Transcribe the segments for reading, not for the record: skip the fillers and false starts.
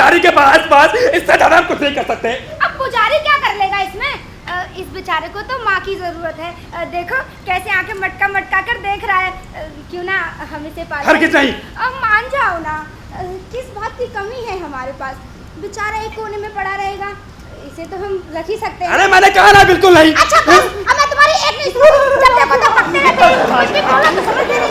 पुजारी के पास इससे ज्यादा कुछ नहीं कर सकते। अब पुजारी क्या कर लेगा इसमें? इस बेचारे को तो माँ की जरूरत है। देखो कैसे आंखें मटका कर देख रहा है। क्यों ना हम इसे पालें? हरगिज़ नहीं। अब मान जाओ ना, किस बात की कमी है हमारे पास? बेचारा एक कोने में पड़ा रहेगा, इसे तो हम रख ही सकते हैं। अरे मैंने कहा ना बिल्कुल नहीं। अच्छा बस, अब मैं तुम्हारी एक नहीं सुनूं। जब देखो तब पकते रहते हैं। कुछ भी बोला तो समझ नहीं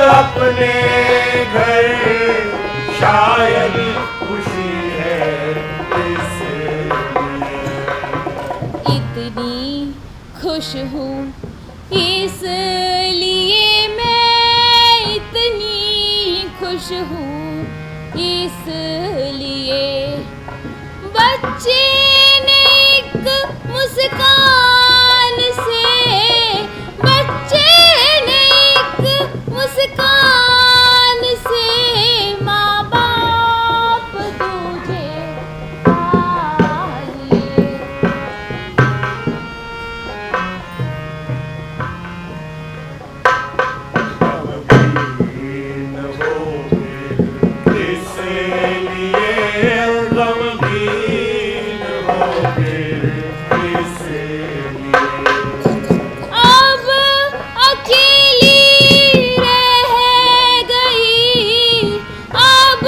अपने घर शायद खुशी है इतनी खुश हूँ इसलिए मैं इतनी खुश हूँ इसलिए बच्चे ने एक मुस्कान से मुस्कान से माँ बाप तुझे पालिए। अब अकेली रह गई, अब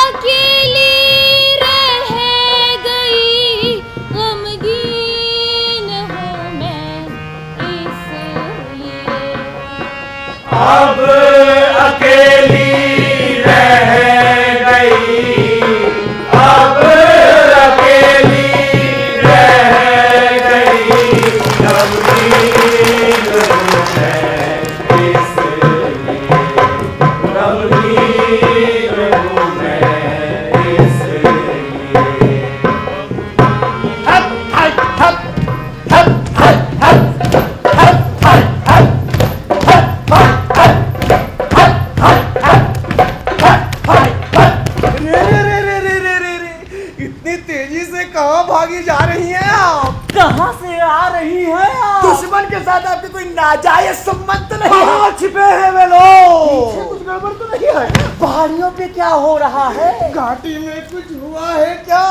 अकेली रह गई, गमगीन हूँ मैं इसलिए, गमगीन हूँ मैं इसलिए। हप हप हप हप हप हप दुश्मन के साथ आपके कोई नाजायज संबंध नहीं है? छिपे हैं वे लोग। पीछे कुछ गड़बड़ तो नहीं है? पहाड़ियों पे क्या हो रहा है? घाटी में कुछ हुआ है क्या?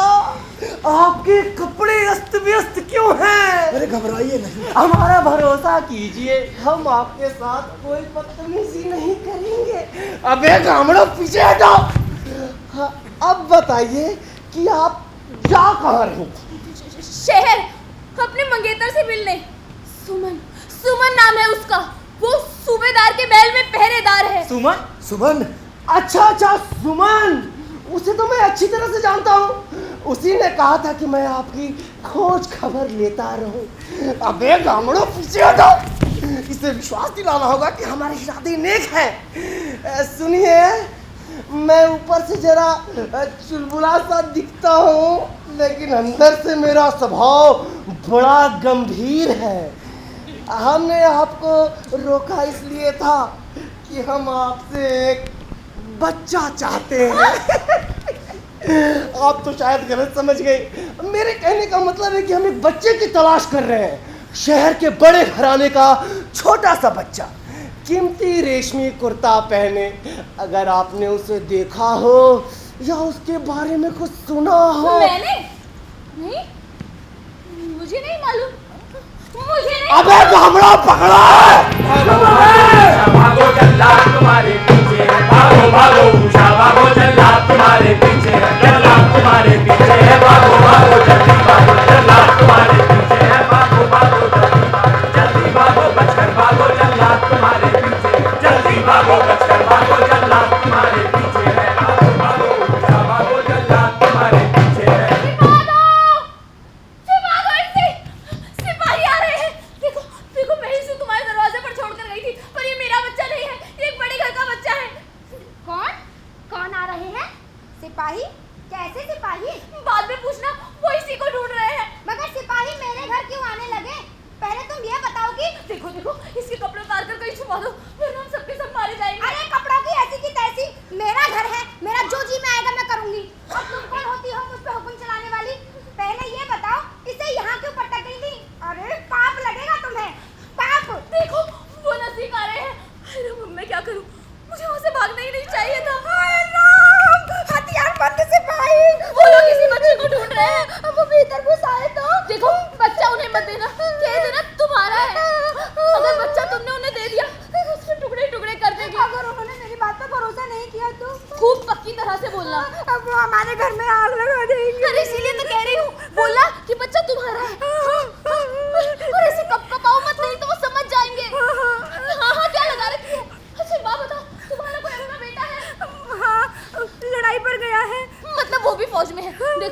आपके कपड़े अस्त व्यस्त क्यों हैं? अरे घबराइए नहीं, हमारा भरोसा कीजिए, हम आपके साथ कोई बदतमीजी नहीं करेंगे। अबे गामड़ो पीछे हटो। हाँ, अब बताइए कि आप जा कहाँ रहे थे? शहर अपने मंगेतर से मिलने। सुमन नाम है उसका, वो सूबेदार के महल में पहरेदार है। सुमन? अच्छा सुमन, उसे तो मैं अच्छी तरह से जानता हूँ। उसी ने कहा था कि मैं आपकी खोज खबर लेता रहूं। अबे गामड़ो पीछे हटो, इसे विश्वास दिलाना होगा कि हमारे इरादे नेक हैं। सुनिए, मैं ऊपर से जरा चुलबुला सा दिखता हूँ, लेकिन अंदर से मेरा स्वभाव बड़ा गंभीर है। हमने आपको रोका इसलिए था कि हम आपसे एक बच्चा चाहते हैं। आप तो शायद गलत समझ गए। मेरे कहने का मतलब है कि हम एक बच्चे की तलाश कर रहे हैं, शहर के बड़े घराने का छोटा सा बच्चा, कीमती रेशमी कुर्ता पहने। अगर आपने उसे देखा हो या उसके बारे में कुछ सुना हो। मैंने नहीं, मुझे नहीं मालूम, मुझे नहीं। अबे गामड़ा पकड़ा! भागो जल्लाद तुम्हारे पीछे है, भागो भागो उषा, भागो जल्लाद तुम्हारे पीछे है, जल्लाद तुम्हारे पीछे है, भागो भागो जल्दी भागो, जल्लाद तुम्हारे पीछे है, भागो भागो जल्दी भागो, बचकर भागो, जल्लाद तुम्हारे पीछे, जल्दी भागो, बचकर भागो, जल्लाद तुम्हारे पीछे है, भागो भागो उषा, भागो जल्लाद तुम्हारे पीछे है। सिपाही आ रहे हैं। देखो मैं इसे तुम्हारे दरवाजे पर छोड़कर गई थी, पर ये मेरा बच्चा नहीं है, ये एक बड़े घर का बच्चा है। कौन आ रहे हैं? सिपाही? कैसे सिपाही?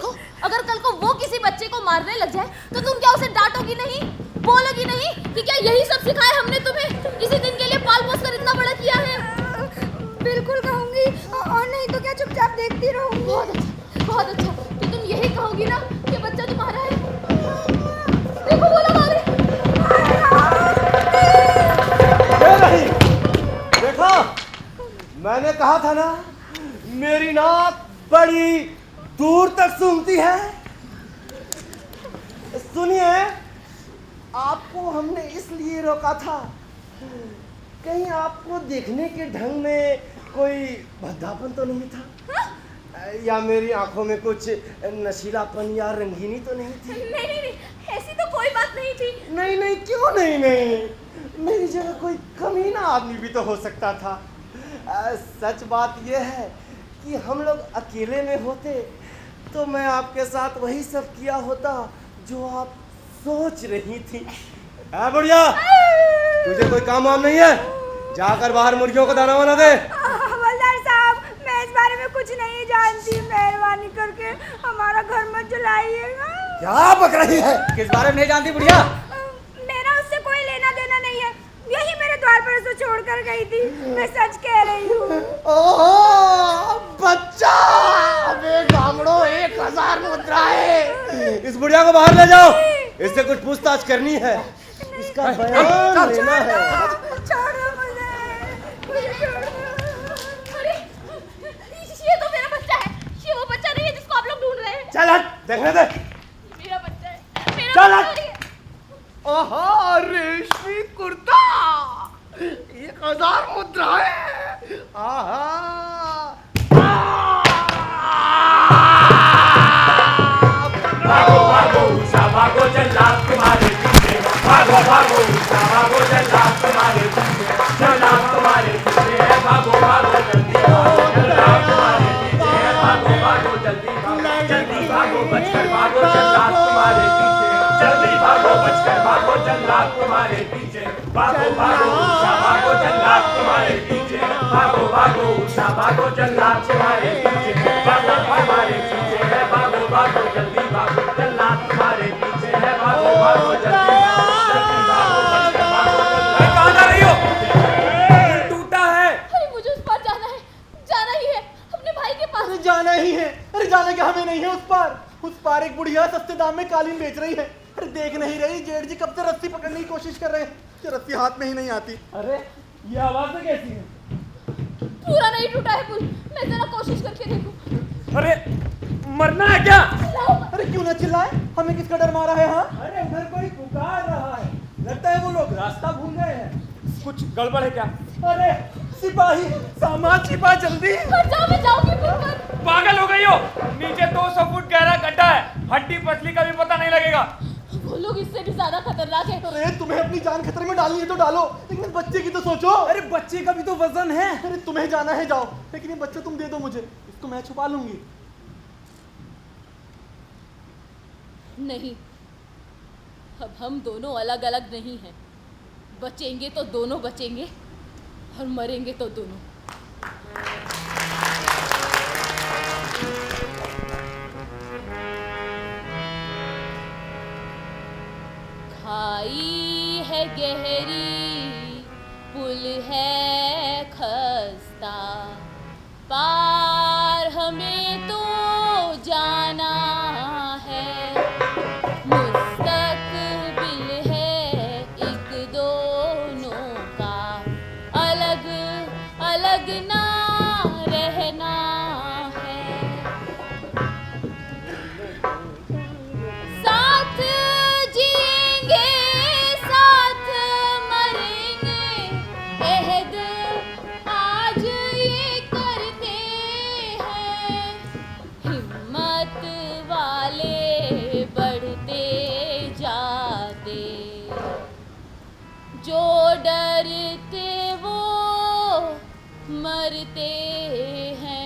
देखो, अगर कल को वो किसी बच्चे को मारने लग जाए तो तुम क्या उसे डांटोगी नहीं, बोलोगी नहीं कि क्या यही सब सिखाया हमने तुम्हें, इसी दिन के लिए पाल पोस कर इतना बड़ा किया है? बिल्कुल कहूंगी, और नहीं तो क्या चुपचाप देखती रहूंगी। बहुत अच्छा कि तुम यही कहोगी ना कि बच्चा तुम्हारा है। देखो वो लोग आ रहे हैं। नहीं, देखो मैंने कहा था ना, मेरी नाक बड़ी दूर तक सूंघती है। सुनिए, आपको हमने इसलिए रोका था, कहीं आपको देखने के ढंग में कोई भद्दापन तो नहीं था? या मेरी आंखों में कुछ नशीलापन या रंगीनी तो नहीं थी? नहीं, ऐसी तो कोई बात नहीं थी। नहीं, क्यों नहीं? मेरी जगह कोई कमीना आदमी भी तो हो सकता था। सच बात यह है कि हम लोग अकेले में होते तो मैं आपके साथ वही सब किया होता जो आप सोच रही थी। बुढ़िया, तुझे कोई काम वाम नहीं है? जाकर बाहर मुर्गियों को दाना वाना दे। हवलदार साहब, मैं इस बारे में कुछ नहीं जानती, मेहरबानी करके हमारा घर मत जलाइएगा। क्या बक रही है? किस बारे में नहीं जानती बुढ़िया? मेरा उससे कोई लेना देना नहीं है, यही मेरे द्वार पर उसे छोड़कर गई थी, मैं सच कह रही हूँ। ओह बच्चा, अबे गामड़ो, 1000 मुद्रा है। इस बुढ़िया को बाहर ले जाओ, इससे कुछ पूछताछ करनी है, इसका बयान लेना है। छोड़ो मुझे छोड़ो। अरे ये तो मेरा बच्चा है, ये वो बच्चा नहीं है जिसको आप लोग ढूंढ रहे हैं। चल हट, देखने दे। मेरा बच्चा है, मेरा चल बच्चा हट। नहीं है। ओहो, रेशमी कुर्ता, 1000 मुद्रा है। भागो भागो उषा भागो, जल्लाद तुम्हारे पीछे। भागो भागो उषा भागो, जल्लाद तुम्हारे पीछे। जल्लाद तुम्हारे पीछे है, भागो भागो जल्दी भागो। जल्लाद तुम्हारे पीछे है, भागो भागो जल्दी भागो। जल्दी भागो बचकर भागो, जल्लाद तुम्हारे पीछे। जल्दी भागो बचकर भागो, जल्लाद तुम्हारे पीछे। भागो भागो उषा भागो, जल्लाद तुम्हारे पीछे। भागो भागो उषा भागो, जल्लाद तुम्हारे पीछे। भागो हमारे पीछे है, भागो भागो जल्दी भागो। जल्लाद तुम्हारे पीछे है, भागो भागो जल्दी भागो। जल्दी भागो बचकर भागो, जल्लाद कहाँ जा रही हो? टूटा है। अरे मुझे उस पार जाना है, जाना ही है अपने भाई के पास। अरे जाना ही है। अरे जाना क्या, हमें नहीं है उस पार। उस पार एक बुढ़िया सस्ते दाम में कालीन बेच रही है। अरे देख नहीं रही, जेठ जी कब से रस्सी पकड़ने की कोशिश कर रहे हैं, कि रस्सी हाथ में ही नहीं आती। अरे ये आवाज तो कैसी है? पूरा नहीं टूटा है पुल, मैं जरा कोशिश करके देखूं। अरे मरना है क्या? अरे क्यों ना चिल्लाए, हमें किसका डर मारा है? हाँ, अरे उधर कोई पुकार रहा है, लगता है वो लोग रास्ता भूल गए हैं। कुछ गड़बड़ है क्या? अरे सिपाही, सामान छिपा जल्दी। हट जाओ, मैं जाऊंगी पुल पर। पागल हो गई हो? नीचे 200 फुट गहरा गड्ढा है, हड्डी पसली का भी पता नहीं लगेगा। वो लोग इससे भी ज्यादा खतरनाक है। अरे तुम्हें अपनी जान खतरे में डालनी है तो डालो, लेकिन इस बच्चे की तो सोचो। अरे बच्चे का भी तो वजन है। अरे तुम्हें जाना है जाओ, लेकिन ये बच्चा तुम दे दो मुझे, इसको मैं छुपा लूंगी। नहीं, अब हम दोनों अलग अलग नहीं हैं। बचेंगे तो दोनों बचेंगे और मरेंगे तो दोनों। खाई है गहरी, पुल है खस्ता, पार हमें तो जाना है। मुस्तकबिल है एक दोनों का, अलग अलग ना रहना है। साथ जिएंगे साथ मरेंगे, अहद आज ये करते हैं। हिम्मत वाले बढ़ते जाते, जो डरते वो मरते हैं।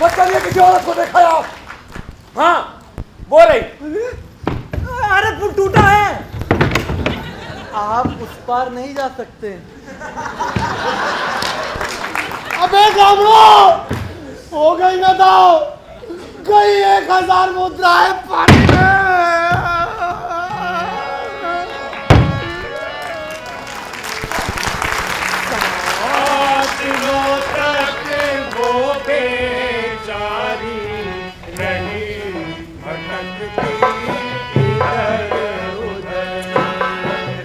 बच्चा ने किसी औरत को देखा यार? हाँ, वो रही। अरे पुल टूटा है, आप उस पार नहीं जा सकते। अबे गामड़ो, हो गई ना दाव, गई 1000 मुद्राएं पानी में। वो बेचारी नहीं भटकती इधर उधर,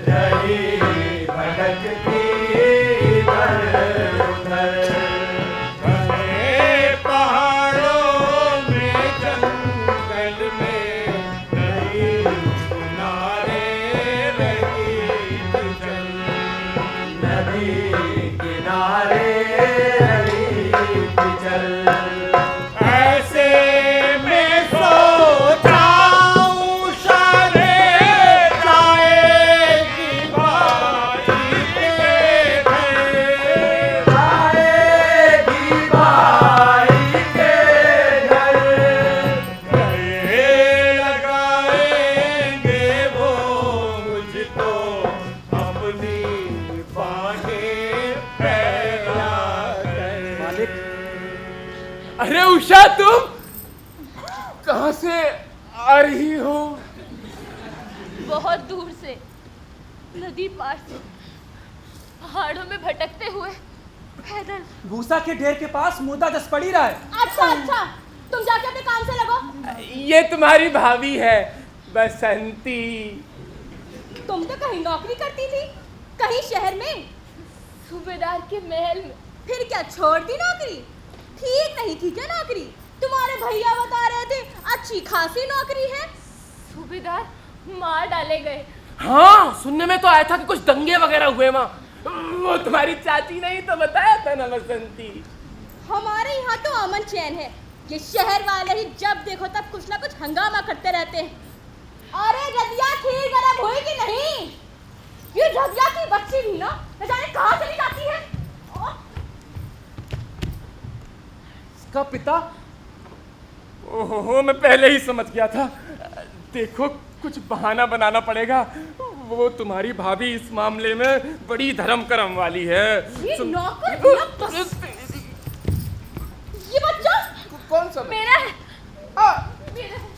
नहीं भटकती इधर उधर। घने पहाड़ों में जंगल में नहीं किनारे रही चल, नदी किनारे चल। ऐसे में सोचा उषारे जाएगी बाई के घर, जाएगी बाई के घर। गले लगाएंगे वो मुझको अपनी बाहें फैला कर। मालिक, अरे उषा, तुम कहाँ से आ रही हो? बहुत दूर से, नदी पार से, पहाड़ों में भटकते हुए पैदल। भूसा के ढेर के पास मुर्दा दस पड़ी रहा है। अच्छा अच्छा, तुम जाके अपने काम से लगो। ये तुम्हारी भाभी है बसंती। तुम तो कहीं नौकरी करती थी, कहीं शहर में, सूबेदार के महल में। फिर क्या छोड़ दी नौकरी? ठीक नहीं थी क्या नौकरी? तुम्हारे भैया बता रहे थे अच्छी खासी नौकरी है। सूबेदार मार डाले गए। हाँ, सुनने में तो आया था कि कुछ दंगे वगैरह हुए वहाँ। वो तुम्हारी चाची ने ही तो बताया था ना बसंती। हमारे यहाँ तो अमन चैन है, ये शहर वाले ही जब देखो तब कुछ ना कुछ हंगामा करते रहते हैं। अरे रदिया, खीर गरम हुई कि नहीं? ये रदिया की बच्ची भी ना जाने कहाँ चली जाती है। इसका पिता? ओहो, मैं पहले ही समझ गया था। देखो, कुछ बहाना बनाना पड़ेगा। वो तुम्हारी भाभी इस मामले में बड़ी धर्म करम वाली है। ये नौकर दिया बस। ये बच्चा कौन सा? मेरा है। मेरा है।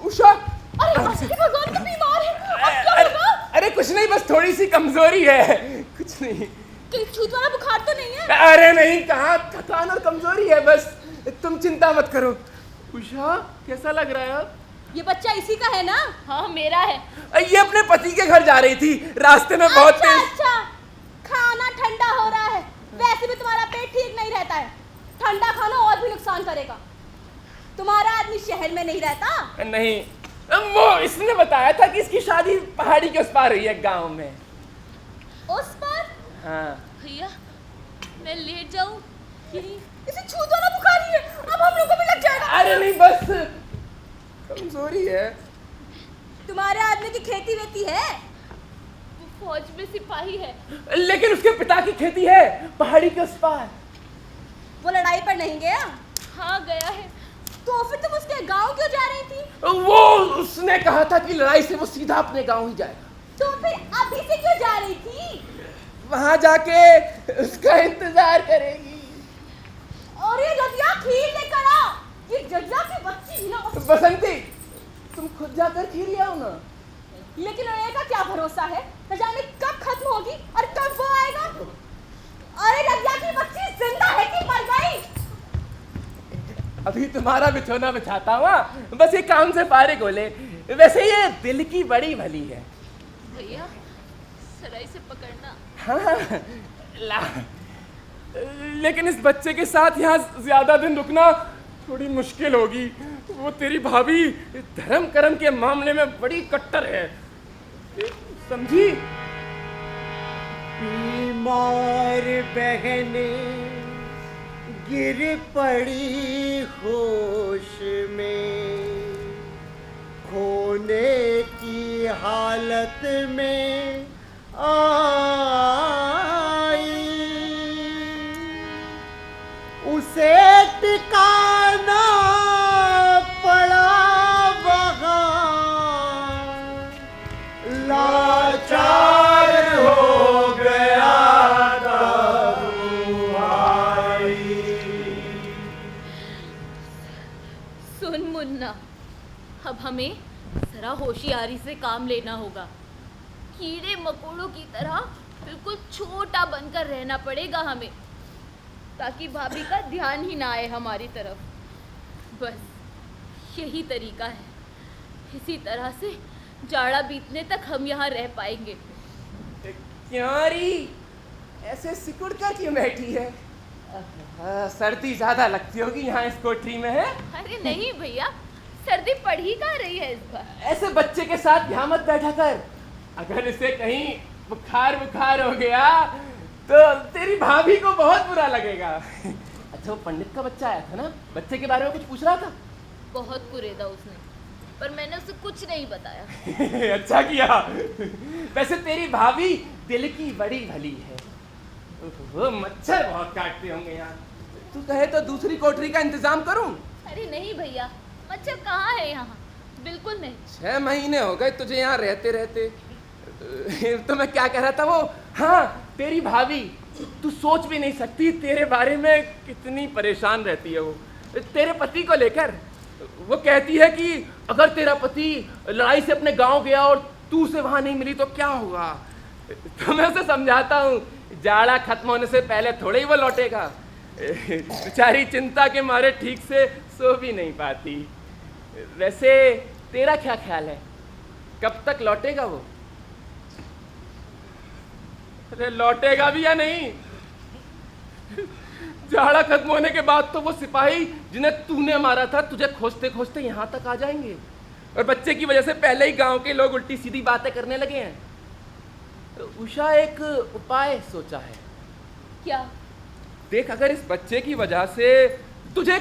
उषा, अरे भगवान, तो बीमार है। अब क्या होगा? अरे कुछ नहीं, बस थोड़ी सी कमजोरी है, कुछ नहीं। कहीं छूत वाला बुखार तो नहीं है? अरे नहीं, कहाँ, थकान और कमजोरी है बस, तुम चिंता मत करो। उषा, कैसा लग रहा है? ये बच्चा इसी का है ना? हाँ, मेरा है। ये अपने पति के घर जा रही थी, रास्ते में बहुत तेज। अच्छा, खाना ठंडा हो रहा है। वैसे भी तुम्हारा पेट ठीक नहीं रहता है, ठंडा खाना और भी नुकसान करेगा। तुम्हारा आदमी शहर में नहीं रहता? नहीं, वो इसने बताया था कि इसकी शादी पहाड़ी के उस पार हुई है, गांव में। उस पार? हाँ। भैया, मैं लेट जाऊं? इसे छूत वाला बुखार ही है, अब हम लोग को भी लग जाएगा। अरे नहीं, बस कमजोरी है। तुम्हारे आदमी की खेती वेती है? वो फौज में सिपाही है। लेकिन उसके पिता की खेती है पहाड़ी के उस पार। वो लड़ाई पर नहीं गया? हाँ, गया है। तो फिर तुम उसके गांव क्यों जा रही थी? वो उसने कहा था कि लड़ाई से वो सीधा अपने गांव ही जाएगा। तो फिर अभी से क्यों जा रही थी? वहां जाके उसका इंतजार करेगी। और ये रदिया, खीर लेकर आ। ये रदिया की बच्ची ना। बसंती, तुम खुद जाकर खीर ले आओ ना। लेकिन उन्हें का क्या भरोसा है, न जाने कब खत्म होगी और कब वो आएगा। अरे रदिया की बच्ची जिंदा है कि मर गई? अभी तुम्हारा बिछोना बिछाता हूँ, बस ये काम से फारिग हो ले। वैसे ये दिल की बड़ी भली है। भैया, सराय से पकड़ना। हाँ, ला। लेकिन इस बच्चे के साथ यहाँ ज्यादा दिन रुकना थोड़ी मुश्किल होगी। वो तेरी भाभी धर्म कर्म के मामले में बड़ी कट्टर है, समझी? बीमार बहने गिर पड़ी होश में, खोने की हालत में आई। उसे टिकाना पड़ा वहाँ, लाचार हो गया सुन मुन्ना, अब हमें जरा होशियारी से काम लेना होगा। कीड़े मकोड़ों की तरह बिल्कुल छोटा बनकर रहना पड़ेगा हमें, ताकि भाभी का ध्यान ही ना आए हमारी तरफ। बस यही तरीका है। इसी तरह से जाड़ा बीतने तक हम यहाँ रह पाएंगे। क्यों री ऐसे सिकुड़ कर क्यों बैठी है? सर्दी ज्यादा लगती होगी यहाँ इस कोठरी में, है? अरे नहीं भैया, सर्दी पड़ ही कहाँ रही है इस बार। ऐसे बच्चे के साथ यहाँ मत बैठा कर। अगर इसे कहीं बुखार हो गया तो तेरी भाभी को बहुत बुरा लगेगा। अच्छा, वो पंडित का बच्चा आया था ना, बच्चे के बारे में कुछ पूछ रहा था? बहुत कुरेदा उसने, पर मैंने उसे कुछ नहीं बताया। अच्छा किया। वैसे तेरी भाभी दिल की बड़ी भली है। वो मच्छर बहुत काटते होंगे यहाँ। तू कहे तो दूसरी कोठरी का इंतजाम करूं? अरे नहीं भैया, मच्छर कहाँ है यहाँ, बिल्कुल नहीं। 6 महीने हो गए तुझे यहाँ रहते रहते। तो मैं क्या कह रहा था, वो हाँ, तेरी भाभी, तू सोच भी नहीं सकती तेरे बारे में कितनी परेशान रहती है वो तेरे पति को लेकर। वो कहती है कि अगर तेरा पति लड़ाई से अपने गांव गया और तू उसे वहां नहीं मिली तो क्या होगा। तो मैं उसे समझाता हूँ, जाड़ा खत्म होने से पहले थोड़े ही वो लौटेगा। बेचारी चिंता के मारे ठीक से सो भी नहीं पाती। वैसे तेरा क्या ख्याल है, कब तक लौटेगा वो? अरे लौटेगा भी या नहीं? जाड़ा खत्म होने के बाद तो वो सिपाही जिन्हें तूने मारा था तुझे खोजते खोजते यहाँ तक आ जाएंगे, और बच्चे की वजह से पहले ही गांव के लोग उल्टी सीधी बातें करने लगे हैं। तो उषा एक उपाय सोचा है। क्या? देख, अगर इस बच्चे की वजह से तुझे